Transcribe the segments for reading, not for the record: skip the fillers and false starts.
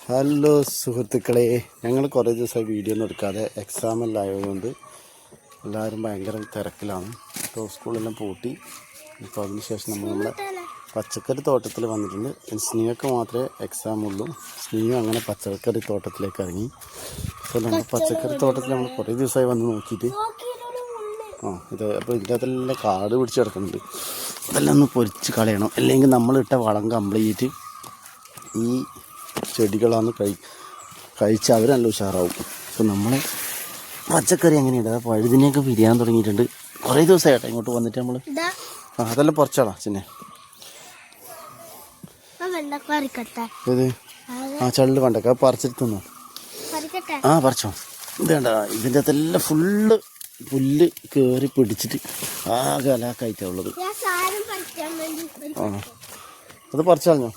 Hello സുഹൃത്തുക്കളെ, ഞങ്ങൾ കുറേ ദിവസമായി വീഡിയോ ഒന്നും എടുക്കാതെ എക്സാമെല്ലാം ആയതുകൊണ്ട് എല്ലാവരും ഭയങ്കര തിരക്കിലാണ്. ഇപ്പോൾ സ്കൂളെല്ലാം പൂട്ടി. ഇപ്പോൾ അതിനുശേഷം നമ്മുടെ പച്ചക്കറി തോട്ടത്തിൽ വന്നിട്ടുണ്ട്. സ്നീഹക്ക് മാത്രമേ എക്സാം ഉള്ളൂ. സ്നീഹ അങ്ങനെ പച്ചക്കറി തോട്ടത്തിലേക്ക് ഇറങ്ങി. അപ്പോൾ നമ്മൾ പച്ചക്കറി തോട്ടത്തിൽ നമ്മൾ കുറേ ദിവസമായി വന്ന് നോക്കിയിട്ട് അപ്പോൾ ഇതിൻ്റെ അകത്തെല്ലാം കാട് പിടിച്ച് കിടക്കുന്നുണ്ട്. അതെല്ലാം ഒന്ന് പൊരിച്ച് കളയണം, അല്ലെങ്കിൽ നമ്മളിട്ട വളം കംപ്ലീറ്റ് ഈ ചെടികളാണ് കഴിച്ച് അവർ നല്ല ഉഷാറാവും. അപ്പോൾ നമ്മൾ പച്ചക്കറി എങ്ങനെയുണ്ട്, ആ പഴുതിനെയൊക്കെ പിരിയാൻ തുടങ്ങിയിട്ടുണ്ട്. കുറേ ദിവസമായിട്ടോ ഇങ്ങോട്ട് വന്നിട്ട് നമ്മൾ അതെല്ലാം പറിച്ചാളാ ചിന്നെ. ഏത് ചള്ള് വേണ്ടക്ക പറിച്ചിട്ട് തിന്നോ? പറിച്ചോ. ഇത് വേണ്ട, ഇതിൻ്റെ അകത്തെല്ലാം ഫുള്ള് പുല്ല് കയറി പിടിച്ചിട്ട് ആകെ അലാക്കായിട്ടാണ് ഉള്ളത്. അത് പറിച്ചാളഞ്ഞോ?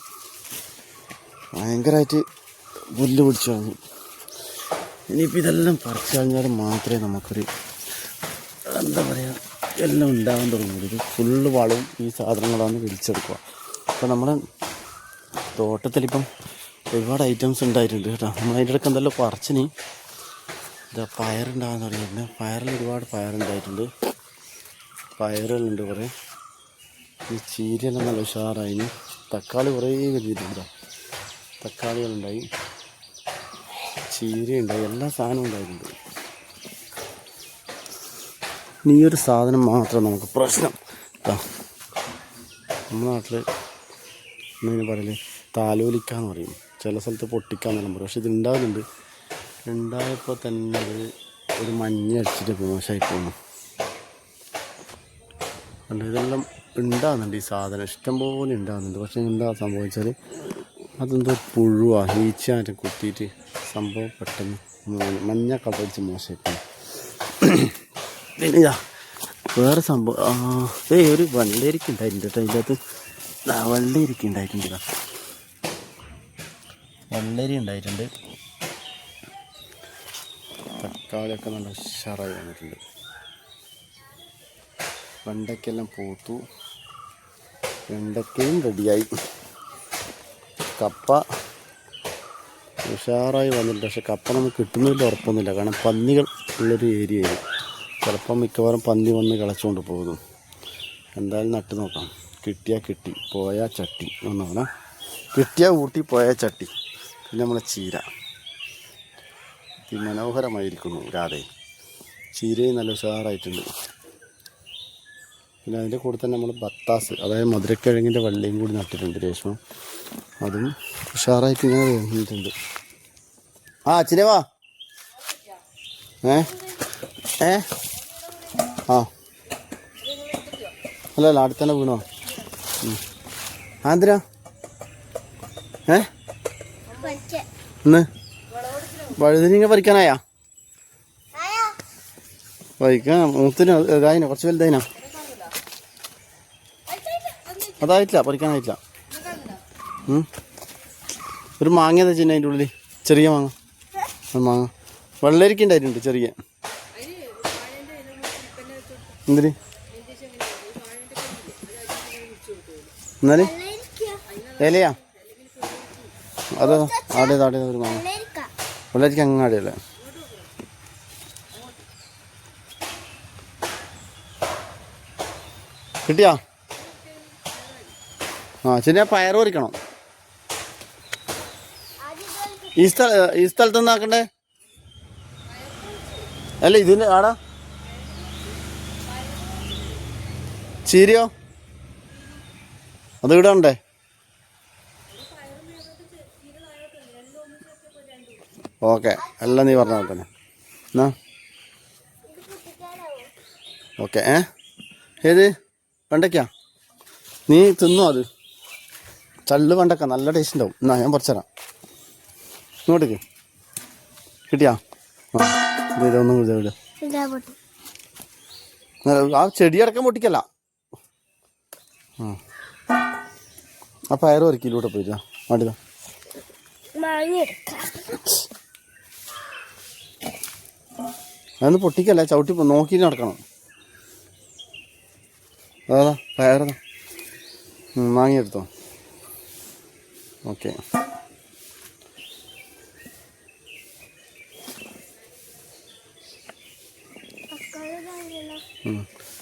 ഭയങ്കരമായിട്ട് പുല്ല് പിടിച്ചു കളഞ്ഞു. ഇനിയിപ്പോൾ ഇതെല്ലാം പറിച്ചു കഴിഞ്ഞാൽ മാത്രമേ നമുക്കൊരു എന്താ പറയുക എല്ലാം ഉണ്ടാകാൻ തുടങ്ങുള്ളൂ. ഇത് ഫുള്ള് വളവും ഈ സാധനങ്ങളാണ് പിടിച്ചെടുക്കുക. അപ്പോൾ നമ്മുടെ തോട്ടത്തിലിപ്പം ഒരുപാട് ഐറ്റംസ് ഉണ്ടായിട്ടുണ്ട് കേട്ടോ. നമ്മൾ അതിൻ്റെ ഇടയ്ക്ക് എന്തെല്ലാം പറിച്ചിന് ഇതാ പയറുണ്ടാകാൻ തുടങ്ങിയിട്ടുണ്ട്. പയറിൽ ഒരുപാട് പയറുണ്ടായിട്ടുണ്ട്, പയറുകളുണ്ട് കുറേ. ഈ ചീരയെല്ലാം നല്ല ഉഷാറായിന്. തക്കാളി കുറേ വലിയിട്ടുണ്ട്, തക്കാളികളുണ്ടായി, ചീരയുണ്ടായി, എല്ലാ സാധനവും ഉണ്ടായിട്ടുണ്ട്. ഈ ഒരു സാധനം മാത്രം നമുക്ക് പ്രശ്നം. നമ്മുടെ നാട്ടിൽ എന്തെങ്കിലും പറയല് താലോലിക്കാന്ന് പറയും, ചില സ്ഥലത്ത് പൊട്ടിക്കാന്നെല്ലാം പറയും. പക്ഷെ ഇത് ഉണ്ടാകുന്നുണ്ട്. ഉണ്ടായപ്പോൾ തന്നെ അത് ഒരു മഞ്ഞ അടിച്ചിട്ട് മോശമായി പോകുന്നു. അല്ല, ഇതെല്ലാം ഉണ്ടാകുന്നുണ്ട്, ഈ സാധനം ഇഷ്ടംപോലെ ഉണ്ടാകുന്നുണ്ട്. പക്ഷെ എന്താ സംഭവിച്ചാൽ അതെന്തോ പുഴുവാ ഈച്ചാറ്റം കുത്തിയിട്ട് സംഭവം പെട്ടെന്ന് മഞ്ഞ കളറടിച്ച് മോശമായിപ്പോയി. പിന്നെ ഇതാ വേറെ സംഭവം, ഒരു വെള്ളരിക്ക ഉണ്ടായിട്ടുണ്ട് കേട്ടോ. ഇതിൻ്റെ അകത്ത് വെള്ളരിക്ക ഉണ്ടായിട്ടുണ്ട്. ഇതാ വെള്ളരി ഉണ്ടായിട്ടുണ്ട്. തക്കാളിയൊക്കെ നല്ല ഉഷാറായി വന്നിട്ടുണ്ട്. വെണ്ടയ്ക്കെല്ലാം പൂത്തു, വെണ്ടയ്ക്കയും റെഡിയായി. കപ്പ ഉഷാറായി വന്നിട്ടുണ്ട്. പക്ഷെ കപ്പ നമുക്ക് കിട്ടുന്നതിൽ ഉറപ്പൊന്നുമില്ല, കാരണം പന്നികൾ ഉള്ളൊരു ഏരിയയിൽ ചിലപ്പം മിക്കവാറും പന്നി വന്ന് കിളച്ചുകൊണ്ട് പോകുന്നു. എന്തായാലും നട്ട് നോക്കാം. കിട്ടിയാൽ കിട്ടി, പോയാൽ ചട്ടി ഒന്നാണ്. കിട്ടിയാൽ ഊട്ടി, പോയാൽ ചട്ടി. പിന്നെ നമ്മളെ ചീര മനോഹരമായിരിക്കുന്നു. രാധേ ചീരയും നല്ല ഉഷാറായിട്ടുണ്ട്. പിന്നെ അതിൻ്റെ കൂടെ തന്നെ നമ്മൾ ബത്താസ്, അതായത് മധുരക്കിഴങ്ങിൻ്റെ വള്ളിയും കൂടി നട്ടിട്ടുണ്ട് രേഷ്മ. അതും ഉഷാറായിട്ട് ഇങ്ങനെ വന്നിട്ടുണ്ട്. ചിരവാ അല്ല അടുത്തന്നെ വീണോ? ആന്തിരാ ഇന്ന് വഴുതിനിങ്ങ പറിക്കാനായാ? പറിക്കാൻ മൂത്തിന് ഇതായിനോ? കുറച്ച് വലുതായിനോ? അതായിട്ടില്ല, പറിക്കാനായിട്ടില്ല. ഒരു മാങ്ങ ചിന്ന അതിൻ്റെ ഉള്ളിൽ, ചെറിയ മാങ്ങ വെള്ളരിക്ക ഉണ്ടായിട്ടുണ്ട് ചെറിയ. എന്തിന്? എന്നാല് ഇലയാ? അതോ ആടേത് ഒരു മാങ്ങ വെള്ളരിക്ക അങ്ങാടിയല്ലേ? കിട്ടിയാ? ശരി, പയറ് പറിക്കണം. ഈ സ്ഥലത്തൊന്നും ആക്കണ്ടേ? അല്ല ഇതിന് ആടാ ചീരയോ? അത് ഇവിടെ ഉണ്ടേ. ഓക്കെ, എല്ലാം നീ പറഞ്ഞാൽ തന്നെ എന്നാ ഓക്കെ. ഏത് വെണ്ടയ്ക്കാ? നീ തിന്നോ? അത് ചള്ള് വെണ്ടക്ക നല്ല ടേസ്റ്റ് ഉണ്ടാവും. എന്നാ ഞാൻ പറിച്ചുതരാം. ഇങ്ങോട്ടേക്ക് കിട്ടിയാ? ഇതൊന്നും ഇല്ല, ആ ചെടിയടക്കം പൊട്ടിക്കല്ല. ആ പയറ് പറിക്കിലൂടെ പോയിട്ടാ മാട്ടിതാ. അതൊന്ന് പൊട്ടിക്കല്ല, ചവിട്ടി നോക്കി നടക്കണം. അതാ പയറതാ, വാങ്ങിയെടുത്തോ. ഓക്കെ,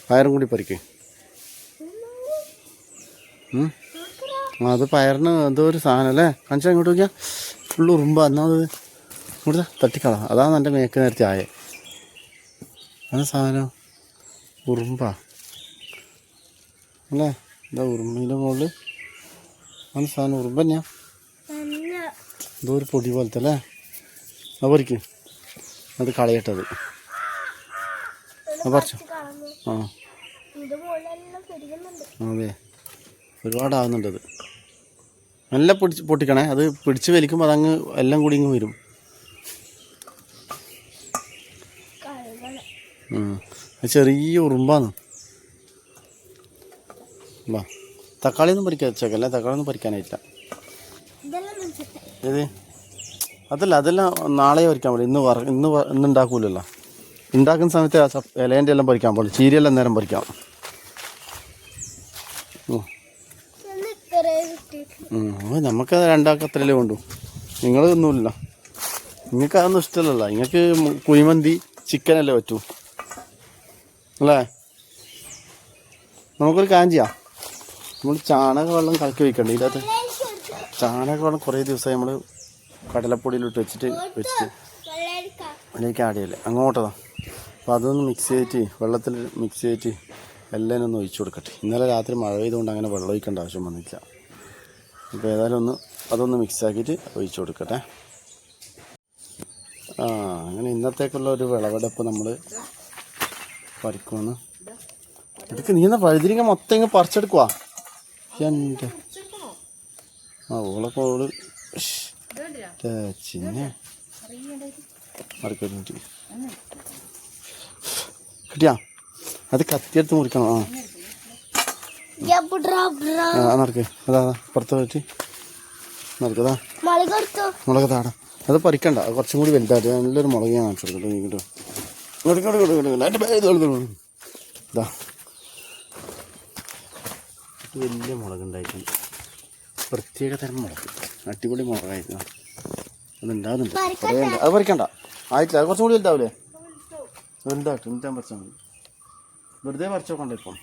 പയറും കൂടി പറിക്ക്. അത് പയറിന് എന്തോ ഒരു സാധനം അല്ലേ? കാണിച്ചാൽ ഇങ്ങോട്ട് നോക്കിയാൽ ഫുള്ള് ഉറുമ്പ. എന്നാൽ അത് ഇങ്ങോട്ട് തട്ടിക്കള. അതാണ് എൻ്റെ മേക്ക് നേരത്തെ ആയ അത് സാധനം ഉറുമ്പാ അല്ലേ? എന്താ ഉറുമ്പിൻ്റെ മുകളിൽ അത് സാധനം ഉറുമ്പ് തന്നെയാ. എന്തോ ഒരു പൊടി പോലത്തെ അല്ലേ? അത് പറിക്ക്. അത് കളയട്ടത്. അത് പറിച്ചോ. ആ അതെ, ഒരുപാടാകുന്നുണ്ടത്. നല്ല പൊട്ടിക്കണേ. അത് പിടിച്ച് വലിക്കുമ്പോൾ അതങ്ങ് എല്ലാം കൂടി ഇങ്ങ് വരും. ചെറിയ ഉറുമ്പാന്ന്. വാ, തക്കാളി ഒന്നും പറിക്കാൻ വെച്ചേക്കല്ലേ. തക്കാളി ഒന്നും പറിക്കാനായിട്ടില്ല. ഏത്? അതെല്ലാം നാളെ പറിക്കാൻ പാടില്ല. ഇന്ന് ഉണ്ടാക്കൂലല്ലോ. ഉണ്ടാക്കുന്ന സമയത്ത് ഇലേൻ്റെ എല്ലാം പറിക്കാൻ പാടില്ല. ചീരയെല്ലാം നേരം പറിക്കാം. നമുക്കത് രണ്ടാക്കത്രല്ലേ വേണ്ടു. നിങ്ങളൊന്നുമില്ല. നിങ്ങൾക്ക് അതൊന്നും ഇഷ്ടമല്ലല്ലോ. നിങ്ങൾക്ക് കുഴിമന്തി ചിക്കനല്ലേ പറ്റൂ അല്ലേ? നമുക്കൊരു കാര്യം ചെയ്യാം. നമ്മൾ ചാണക വെള്ളം കലക്കി വയ്ക്കണ്ടേ ഇതിനകത്ത്. ചാണക വെള്ളം കുറേ ദിവസമായി നമ്മൾ കടലപ്പൊടിയിലിട്ട് വെച്ചിട്ട് അതിലേക്ക് ആഡ് ചെയ്യല്ലേ അങ്ങോട്ടതാ. അപ്പോൾ അതൊന്ന് മിക്സ് ചെയ്തിട്ട് വെള്ളത്തിൽ മിക്സ് ചെയ്തിട്ട് എല്ലാം ഒന്ന് ഒഴിച്ചു കൊടുക്കട്ടെ. ഇന്നലെ രാത്രി മഴ പെയ്തുകൊണ്ട് അങ്ങനെ വെള്ളം ഒഴിക്കേണ്ട ആവശ്യം വന്നിട്ടില്ല. അപ്പോൾ ഏതായാലും അതൊന്ന് മിക്സാക്കിയിട്ട് ഒഴിച്ചു കൊടുക്കട്ടെ. അങ്ങനെ ഇന്നത്തേക്കുള്ള ഒരു വിളവെടുപ്പ് നമ്മൾ പറിക്കുമെന്ന്. ഇതൊക്കെ നീ എന്നാ വഴുതിരിങ്ങ മൊത്തം ഇങ്ങ് പറിച്ചെടുക്കുവാ. എൻ്റെ ഓളൊക്കെ ഓള് ചിന്നെ മറിക്കൊരു കിട്ടിയാ. അത് കത്തിയെടുത്ത് മുറിക്കണം. നടക്ക്. അതാ പുറത്ത് പോയിട്ട് നടക്കതാ. മുളക് താടാ. അത് പറിക്കണ്ട. അത് കുറച്ചും കൂടി വലുതായിട്ട് നല്ലൊരു മുളക് ഞാൻ കാണിച്ചു കൊടുക്കട്ടെ. ഇങ്ങോട്ട് ഇതാ വലിയ മുളക് ഉണ്ടായിട്ടുണ്ട്. പ്രത്യേക തരം മുളക്, അടിപൊളി മുളകായിരുന്നു. അത് ഉണ്ടാകുന്നുണ്ട്. കുറേ ഉണ്ട്. അത് പറിക്കണ്ട. ആയിട്ടില്ല. അത് കുറച്ചും കൂടി വലുതാവില്ലേ? വലുതായിട്ട് എന്നിട്ട് പറിച്ചാൽ മതി. വെറുതെ പറിച്ചു നോക്കണ്ട. ഇപ്പം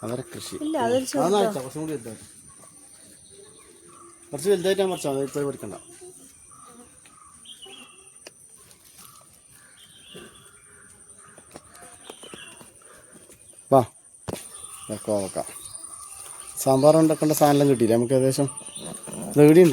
അവരെ കൃഷി കുറച്ചും കൂടി വലുതായിട്ട് കുറച്ച് വലുതായിട്ടാണ് പറിച്ചാൽ മതി. ഇപ്പോൾ പറിക്കണ്ട. വാ വെക്കാം. സാമ്പാർ ഉണ്ടാക്കേണ്ട സാധനം കിട്ടിയില്ല നമുക്ക് ഏകദേശം. ഇത് എവിടെയുണ്ട്?